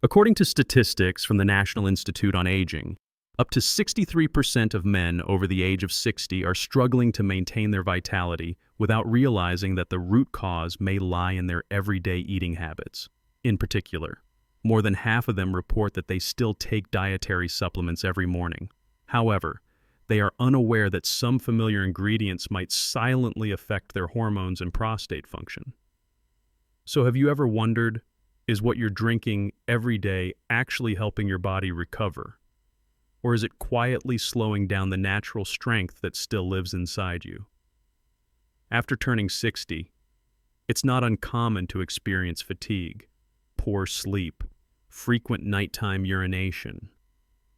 According to statistics from the National Institute on Aging, up to 63% of men over the age of 60 are struggling to maintain their vitality without realizing that the root cause may lie in their everyday eating habits. In particular, more than half of them report that they still take dietary supplements every morning. However, they are unaware that some familiar ingredients might silently affect their hormones and prostate function. So have you ever wondered, is what you're drinking every day actually helping your body recover? Or is it quietly slowing down the natural strength that still lives inside you? After turning 60, it's not uncommon to experience fatigue, poor sleep, frequent nighttime urination,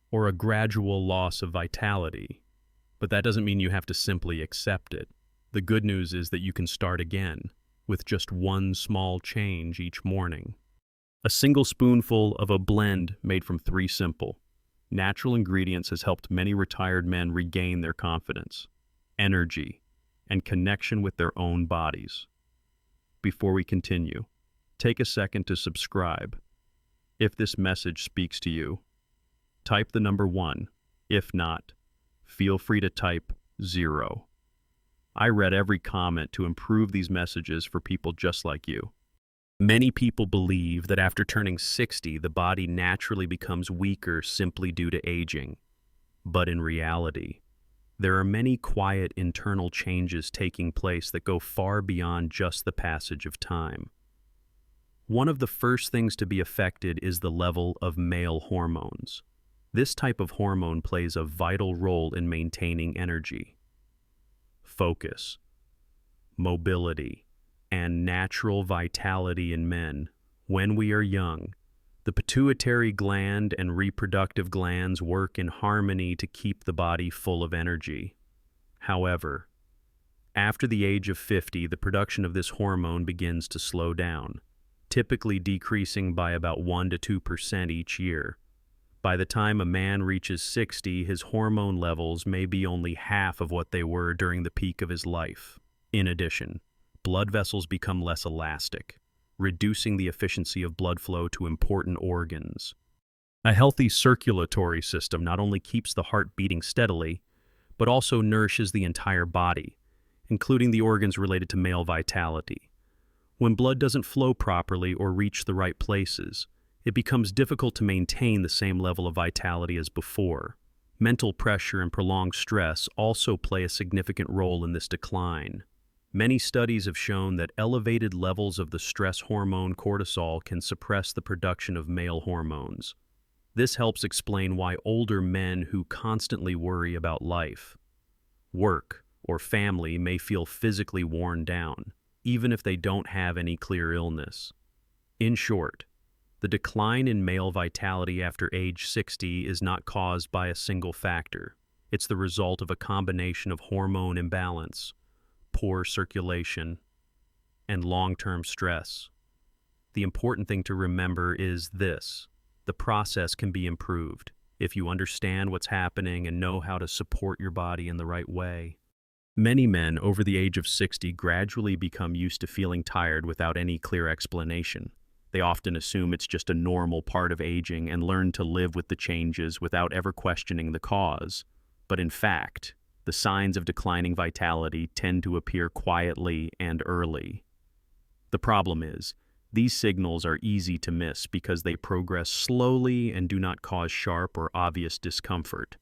or a gradual loss of vitality. But that doesn't mean you have to simply accept it. The good news is that you can start again with just one small change each morning. A single spoonful of a blend made from 3 simple, natural ingredients has helped many retired men regain their confidence, energy, and connection with their own bodies. Before we continue, take a second to subscribe. If this message speaks to you, type the number 1. If not, feel free to type 0. I read every comment to improve these messages for people just like you. Many people believe that after turning 60, the body naturally becomes weaker simply due to aging. But in reality, there are many quiet internal changes taking place that go far beyond just the passage of time. One of the first things to be affected is the level of male hormones. This type of hormone plays a vital role in maintaining energy, focus, mobility, and natural vitality in men. When we are young, the pituitary gland and reproductive glands work in harmony to keep the body full of energy. However, after the age of 50, the production of this hormone begins to slow down, typically decreasing by about 1 to 2% each year. By the time a man reaches 60, his hormone levels may be only half of what they were during the peak of his life. In addition, blood vessels become less elastic, reducing the efficiency of blood flow to important organs. A healthy circulatory system not only keeps the heart beating steadily, but also nourishes the entire body, including the organs related to male vitality. When blood doesn't flow properly or reach the right places, it becomes difficult to maintain the same level of vitality as before. Mental pressure and prolonged stress also play a significant role in this decline. Many studies have shown that elevated levels of the stress hormone cortisol can suppress the production of male hormones. This helps explain why older men who constantly worry about life, work, or family may feel physically worn down, even if they don't have any clear illness. In short, the decline in male vitality after age 60 is not caused by a single factor. It's the result of a combination of hormone imbalance, poor circulation, and long-term stress. The important thing to remember is this: the process can be improved if you understand what's happening and know how to support your body in the right way. Many men over the age of 60 gradually become used to feeling tired without any clear explanation. They often assume it's just a normal part of aging and learn to live with the changes without ever questioning the cause. But in fact, the signs of declining vitality tend to appear quietly and early. The problem is, these signals are easy to miss because they progress slowly and do not cause sharp or obvious discomfort.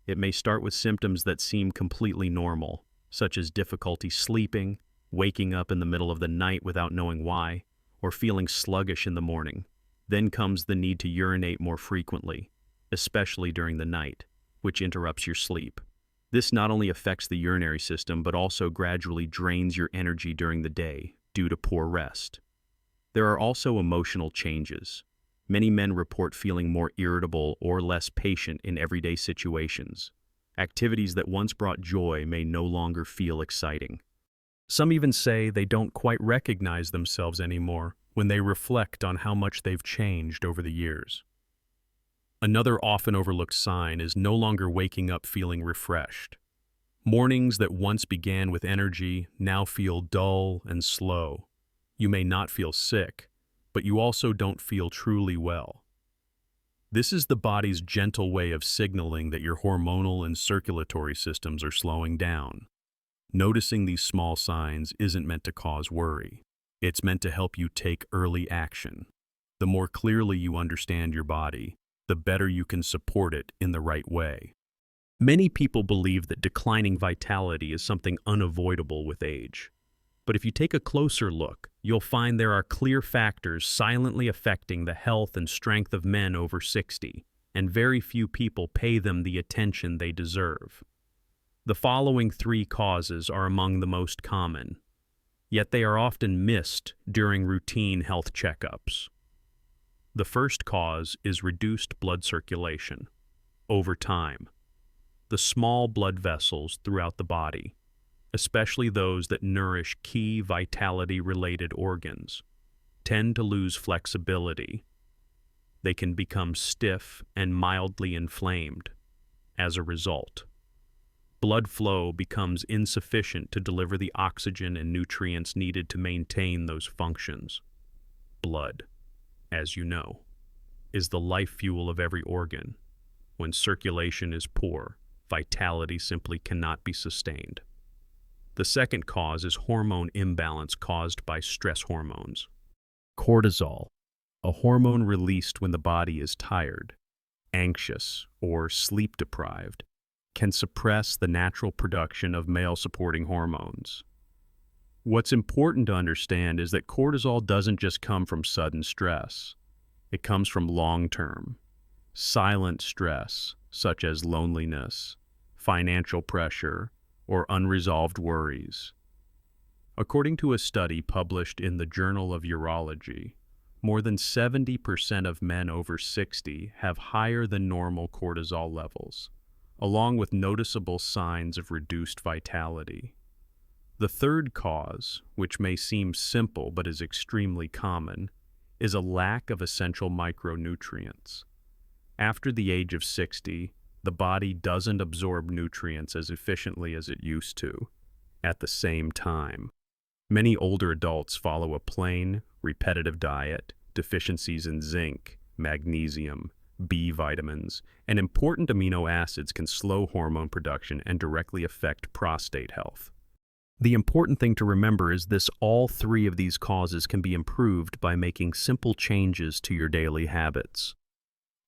It may start with symptoms that seem completely normal, such as difficulty sleeping, waking up in the middle of the night without knowing why, or feeling sluggish in the morning. Then comes the need to urinate more frequently, especially during the night, which interrupts your sleep. This not only affects the urinary system, but also gradually drains your energy during the day due to poor rest. There are also emotional changes. Many men report feeling more irritable or less patient in everyday situations. Activities that once brought joy may no longer feel exciting. Some even say they don't quite recognize themselves anymore when they reflect on how much they've changed over the years. Another often overlooked sign is no longer waking up feeling refreshed. Mornings that once began with energy now feel dull and slow. You may not feel sick, but you also don't feel truly well. This is the body's gentle way of signaling that your hormonal and circulatory systems are slowing down. Noticing these small signs isn't meant to cause worry. It's meant to help you take early action. The more clearly you understand your body, the better you can support it in the right way. Many people believe that declining vitality is something unavoidable with age. But if you take a closer look, you'll find there are clear factors silently affecting the health and strength of men over 60, and very few people pay them the attention they deserve. The following 3 causes are among the most common, yet they are often missed during routine health checkups. The first cause is reduced blood circulation. Over time, the small blood vessels throughout the body, especially those that nourish key vitality-related organs, tend to lose flexibility. They can become stiff and mildly inflamed. As a result, blood flow becomes insufficient to deliver the oxygen and nutrients needed to maintain those functions. Blood, as you know, is the life fuel of every organ. When circulation is poor, vitality simply cannot be sustained. The second cause is hormone imbalance caused by stress hormones. Cortisol, a hormone released when the body is tired, anxious, or sleep-deprived, can suppress the natural production of male-supporting hormones. What's important to understand is that cortisol doesn't just come from sudden stress. It comes from long-term, silent stress, such as loneliness, financial pressure, or unresolved worries. According to a study published in the Journal of Urology, more than 70% of men over 60 have higher than normal cortisol levels, along with noticeable signs of reduced vitality. The third cause, which may seem simple but is extremely common, is a lack of essential micronutrients. After the age of 60, the body doesn't absorb nutrients as efficiently as it used to. At the same time, many older adults follow a plain, repetitive diet. Deficiencies in zinc, magnesium, B vitamins, and important amino acids can slow hormone production and directly affect prostate health. The important thing to remember is all 3 of these causes can be improved by making simple changes to your daily habits.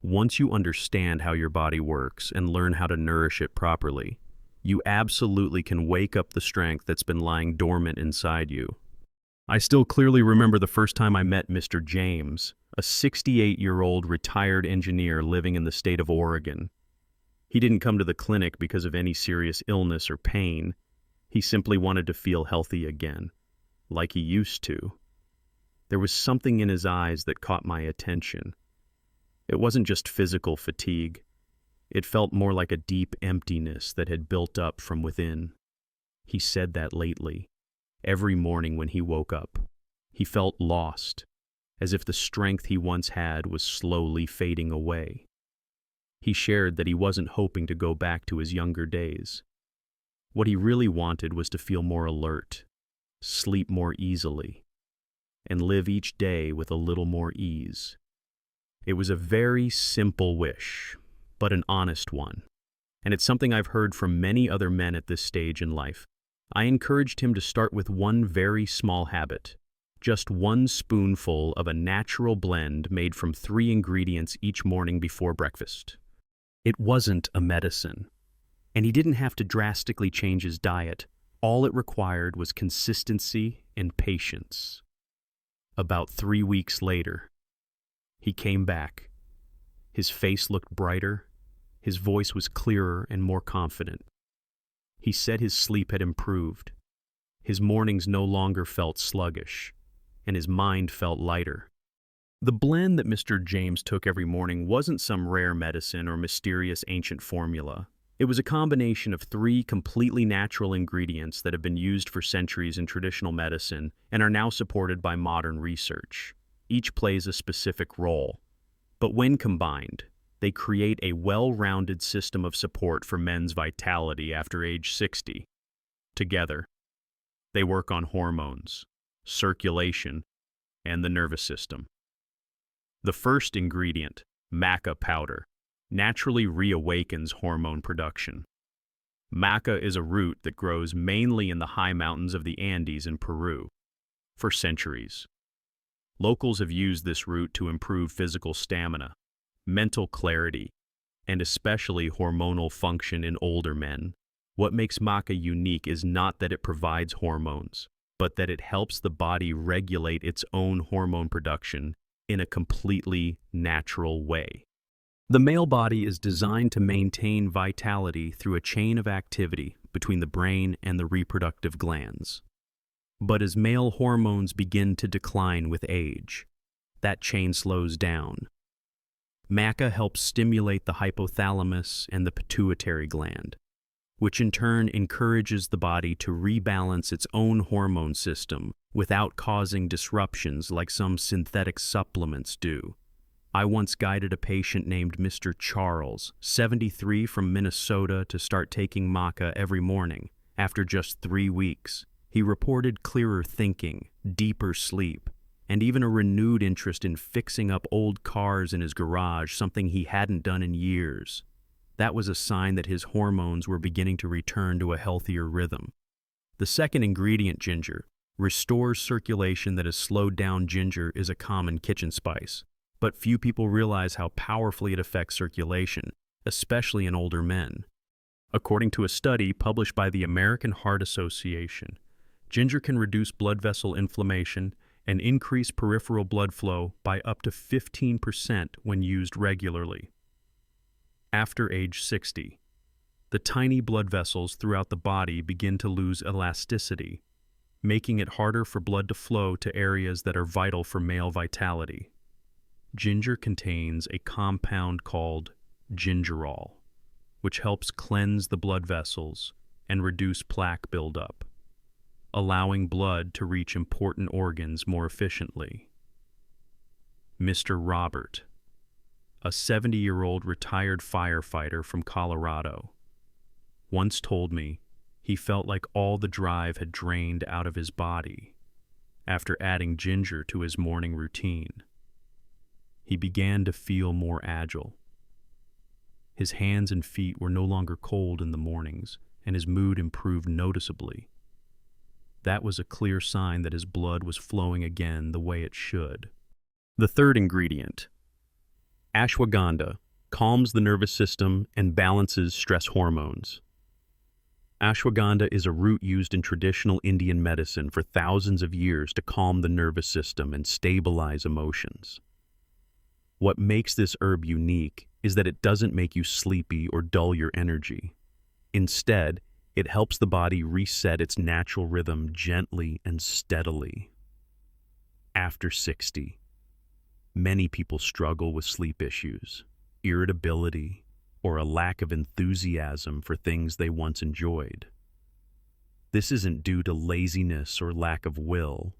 Once you understand how your body works and learn how to nourish it properly, you absolutely can wake up the strength that's been lying dormant inside you. I still clearly remember the first time I met Mr. James, a 68-year-old retired engineer living in the state of Oregon. He didn't come to the clinic because of any serious illness or pain. He simply wanted to feel healthy again, like he used to. There was something in his eyes that caught my attention. It wasn't just physical fatigue. It felt more like a deep emptiness that had built up from within. He said that lately. Every morning when he woke up, he felt lost, as if the strength he once had was slowly fading away. He shared that he wasn't hoping to go back to his younger days. What he really wanted was to feel more alert, sleep more easily, and live each day with a little more ease. It was a very simple wish, but an honest one, and it's something I've heard from many other men at this stage in life. I encouraged him to start with one very small habit, just 1 spoonful of a natural blend made from 3 ingredients each morning before breakfast. It wasn't a medicine, and he didn't have to drastically change his diet. All it required was consistency and patience. About 3 weeks later, he came back. His face looked brighter, his voice was clearer and more confident. He said his sleep had improved. His mornings no longer felt sluggish, and his mind felt lighter. The blend that Mr. James took every morning wasn't some rare medicine or mysterious ancient formula. It was a combination of 3 completely natural ingredients that have been used for centuries in traditional medicine and are now supported by modern research. Each plays a specific role, but when combined, they create a well-rounded system of support for men's vitality after age 60. Together, they work on hormones, circulation, and the nervous system. The first ingredient, Maca powder naturally reawakens hormone production. Maca is a root that grows mainly in the high mountains of the Andes in Peru. For centuries, locals have used this root to improve physical stamina, mental clarity, and especially hormonal function in older men. What makes maca unique is not that it provides hormones, but that it helps the body regulate its own hormone production in a completely natural way. The male body is designed to maintain vitality through a chain of activity between the brain and the reproductive glands. But as male hormones begin to decline with age, that chain slows down. Maca helps stimulate the hypothalamus and the pituitary gland, which in turn encourages the body to rebalance its own hormone system without causing disruptions like some synthetic supplements do. I once guided a patient named Mr. Charles, 73, from Minnesota, to start taking maca every morning. After just 3 weeks, he reported clearer thinking, deeper sleep, and even a renewed interest in fixing up old cars in his garage, something he hadn't done in years. That was a sign that his hormones were beginning to return to a healthier rhythm. The second ingredient, ginger, restores circulation that has slowed down. Ginger is a common kitchen spice, but few people realize how powerfully it affects circulation, especially in older men. According to a study published by the American Heart Association, ginger can reduce blood vessel inflammation and increase peripheral blood flow by up to 15% when used regularly. After age 60, the tiny blood vessels throughout the body begin to lose elasticity, making it harder for blood to flow to areas that are vital for male vitality. Ginger contains a compound called gingerol, which helps cleanse the blood vessels and reduce plaque buildup, allowing blood to reach important organs more efficiently. Mr. Robert, a 70-year-old retired firefighter from Colorado, once told me he felt like all the drive had drained out of his body after adding ginger to his morning routine. He began to feel more agile. His hands and feet were no longer cold in the mornings, and his mood improved noticeably. That was a clear sign that his blood was flowing again the way it should. The third ingredient, ashwagandha, calms the nervous system and balances stress hormones. Ashwagandha is a root used in traditional Indian medicine for thousands of years to calm the nervous system and stabilize emotions. What makes this herb unique is that it doesn't make you sleepy or dull your energy. Instead, it helps the body reset its natural rhythm gently and steadily. After 60, many people struggle with sleep issues, irritability, or a lack of enthusiasm for things they once enjoyed. This isn't due to laziness or lack of will.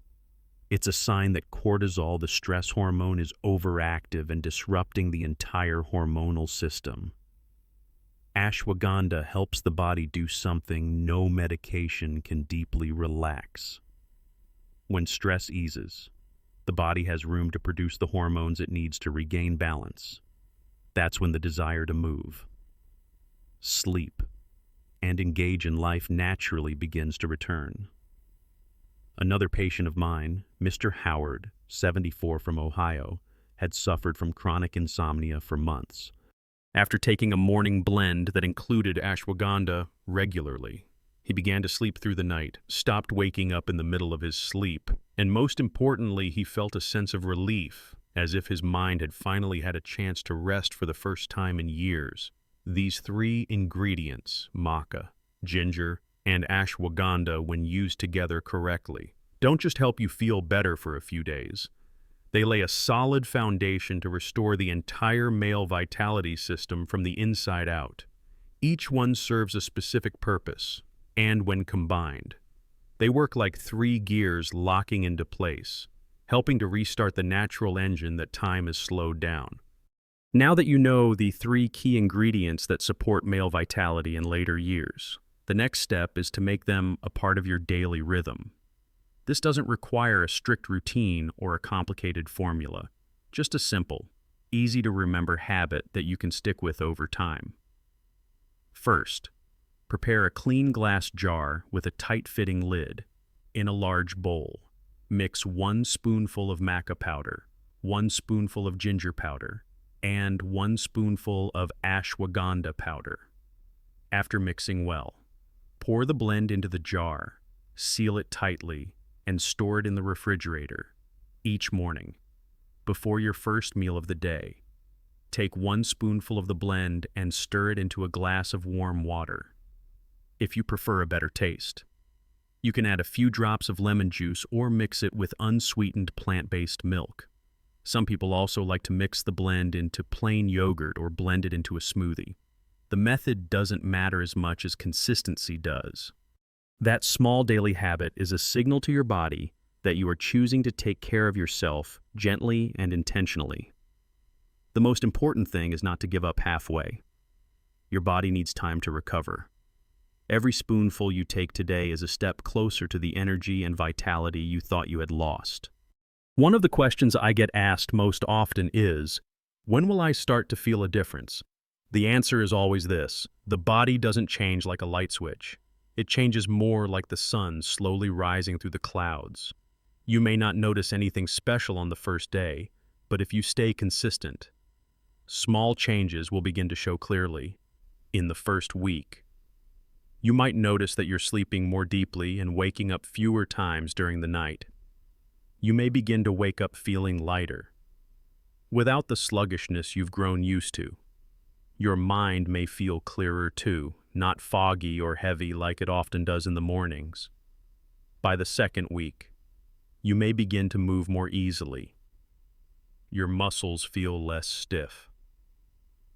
It's a sign that cortisol, the stress hormone, is overactive and disrupting the entire hormonal system. Ashwagandha helps the body do something no medication can: deeply relax. When stress eases, the body has room to produce the hormones it needs to regain balance. That's when the desire to move, sleep, and engage in life naturally begins to return. Another patient of mine, Mr. Howard, 74, from Ohio, had suffered from chronic insomnia for months. After taking a morning blend that included ashwagandha regularly, he began to sleep through the night, stopped waking up in the middle of his sleep, and most importantly, he felt a sense of relief, as if his mind had finally had a chance to rest for the first time in years. These three ingredients, maca, ginger, and ashwagandha, when used together correctly, don't just help you feel better for a few days. They lay a solid foundation to restore the entire male vitality system from the inside out. Each one serves a specific purpose, and when combined, they work like 3 gears locking into place, helping to restart the natural engine that time has slowed down. Now that you know the 3 key ingredients that support male vitality in later years, the next step is to make them a part of your daily rhythm. This doesn't require a strict routine or a complicated formula, just a simple, easy to remember habit that you can stick with over time. First, prepare a clean glass jar with a tight-fitting lid. In a large bowl, mix 1 spoonful of maca powder, 1 spoonful of ginger powder, and 1 spoonful of ashwagandha powder. After mixing well, pour the blend into the jar, seal it tightly, and store it in the refrigerator. Each morning, before your first meal of the day, take 1 spoonful of the blend and stir it into a glass of warm water. If you prefer a better taste, you can add a few drops of lemon juice or mix it with unsweetened plant-based milk. Some people also like to mix the blend into plain yogurt or blend it into a smoothie. The method doesn't matter as much as consistency does. That small daily habit is a signal to your body that you are choosing to take care of yourself gently and intentionally. The most important thing is not to give up halfway. Your body needs time to recover. Every spoonful you take today is a step closer to the energy and vitality you thought you had lost. One of the questions I get asked most often is, when will I start to feel a difference? The answer is always this: the body doesn't change like a light switch. It changes more like the sun slowly rising through the clouds. You may not notice anything special on the first day, but if you stay consistent, small changes will begin to show clearly. In the first week, you might notice that you're sleeping more deeply and waking up fewer times during the night. You may begin to wake up feeling lighter, without the sluggishness you've grown used to. Your mind may feel clearer too, not foggy or heavy like it often does in the mornings. By the second week, you may begin to move more easily. Your muscles feel less stiff.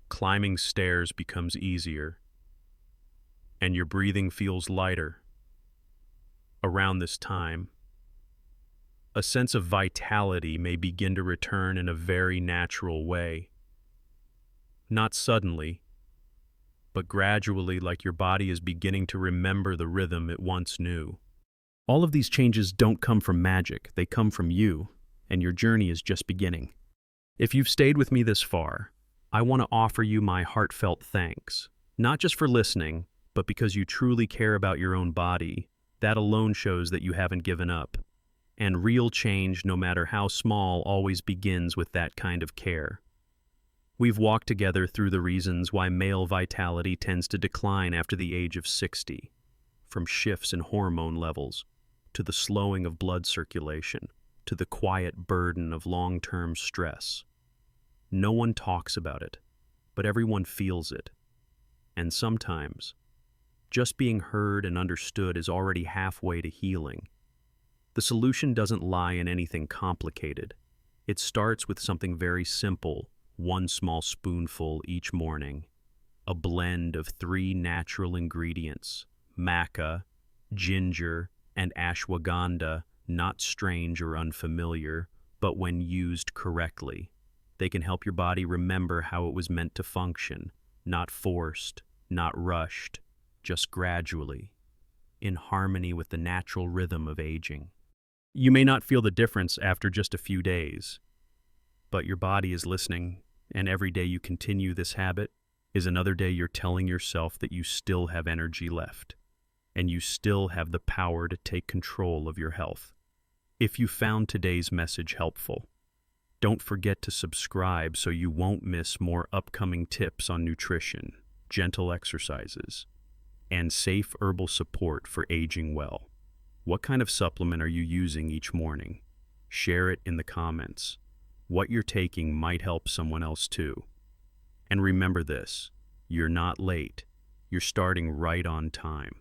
Climbing stairs becomes easier, and your breathing feels lighter. Around this time, a sense of vitality may begin to return in a very natural way. Not suddenly, but gradually, like your body is beginning to remember the rhythm it once knew. All of these changes don't come from magic, they come from you, and your journey is just beginning. If you've stayed with me this far, I want to offer you my heartfelt thanks, not just for listening, but because you truly care about your own body. That alone shows that you haven't given up. And real change, no matter how small, always begins with that kind of care. We've walked together through the reasons why male vitality tends to decline after the age of 60, from shifts in hormone levels, to the slowing of blood circulation, to the quiet burden of long-term stress. No one talks about it, but everyone feels it. And sometimes, just being heard and understood is already halfway to healing. The solution doesn't lie in anything complicated. It starts with something very simple: 1 small spoonful each morning. A blend of 3 natural ingredients: maca, ginger, and ashwagandha, not strange or unfamiliar, but when used correctly, they can help your body remember how it was meant to function, not forced, not rushed, just gradually, in harmony with the natural rhythm of aging. You may not feel the difference after just a few days, but your body is listening, and every day you continue this habit is another day you're telling yourself that you still have energy left, and you still have the power to take control of your health. If you found today's message helpful, don't forget to subscribe so you won't miss more upcoming tips on nutrition, gentle exercises, and safe herbal support for aging well. What kind of supplement are you using each morning? Share it in the comments. What you're taking might help someone else too. And remember this: you're not late. You're starting right on time.